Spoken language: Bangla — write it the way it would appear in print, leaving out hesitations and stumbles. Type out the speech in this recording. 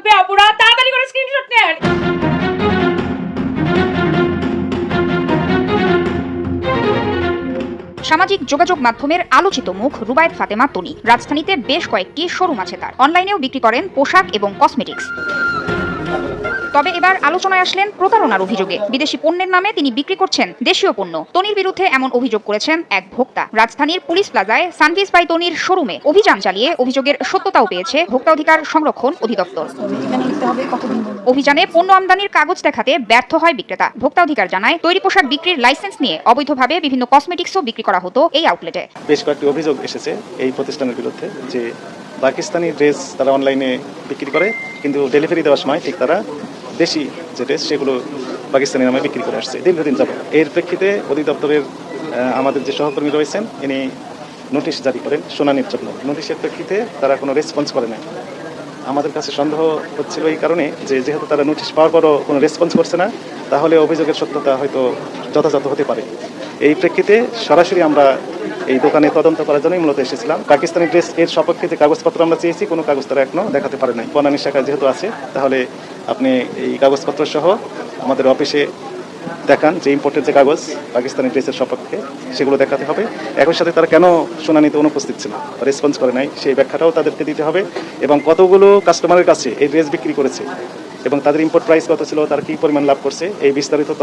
উঠবে আপুরা, তাড়াতাড়ি করে স্ক্রিনশট নেন। সামাজিক যোগাযোগ মাধ্যমের আলোচিত মুখ রুবায়েত ফাতেমা তনি। রাজধানীতে বেশ কয়েকটি শোরুম আছে তার। অনলাইনেও বিক্রি করেন পোশাক এবং কসমেটিক্স। তবে এবার আলোচনায় আসলেন প্রতারণার অভিযোগে। বিদেশি পণ্যের নামে তিনি বিক্রি করছেন দেশীয় পণ্য। তনির বিরুদ্ধে এমন অভিযোগ করেছেন এক ভোক্তা। রাজধানীর পুলিশ প্লাজায় সানভিস বাই তনির শোরুমে অভিযান চালিয়ে অভিযোগের সত্যতাও পেয়েছে ভোক্তা অধিকার সংরক্ষণ অধিদপ্তর। অভিযানে পণ্য আমদানির কাগজ দেখাতে ব্যর্থ হয় বিক্রেতা। ভোক্তা অধিকার জানায়, তৈরি পোশাক বিক্রির লাইসেন্স নিয়ে অবৈধভাবে বিভিন্ন কসমেটিক্সও বিক্রি করা হতো এই আউটলেটে। বেশ কয়েকটি অভিযোগ এসেছে এই প্রতিষ্ঠানের বিরুদ্ধে যে পাকিস্তানি ড্রেস তারা অনলাইনে বিক্রি করে, কিন্তু ডেলিভারি দেওয়ার সময় ঠিক তারা দেশি যে ড্রেস সেগুলো পাকিস্তানি নামে বিক্রি করে আসছে দীর্ঘদিন যাবত। এর প্রেক্ষিতে অধিদপ্তরের আমাদের যে সহকর্মী রয়েছেন ইনি নোটিশ জারি করেন শুনানির জন্য। নোটিশের প্রেক্ষিতে তারা কোনো রেসপন্স করে না। আমাদের কাছে সন্দেহ হচ্ছিল এই কারণে যে যেহেতু তারা নোটিশ পাওয়ার পরও কোনো রেসপন্স করছে না, তাহলে অভিযোগের সত্যতা হয়তো যথাযথ হতে পারে। এই প্রেক্ষিতে সরাসরি আমরা এই দোকানে তদন্ত করার জন্যই মূলত এসেছিলাম। পাকিস্তানি ড্রেস এর সপক্ষে যে কাগজপত্র আমরা চেয়েছি, কোনো কাগজ তারা এখনো দেখাতে পারে নাই। বনানী শাখা যেহেতু আছে, তাহলে আপনি এই কাগজপত্র সহ আমাদের অফিসে দেখান যে ইম্পোর্টের যে কাগজ পাকিস্তানি ড্রেসের সপক্ষে, সেগুলো দেখাতে হবে। একই সাথে তারা কেন শুনানিতে অনুপস্থিত ছিল, রেসপন্স করে নাই, সেই ব্যাখ্যাটাও তাদেরকে দিতে হবে। এবং কতগুলো কাস্টমারের কাছে এই ড্রেস বিক্রি করেছে এবং তাদের ইম্পোর্ট প্রাইস কত ছিল, তারা কী পরিমাণ লাভ করছে, এই বিস্তারিত তথ্য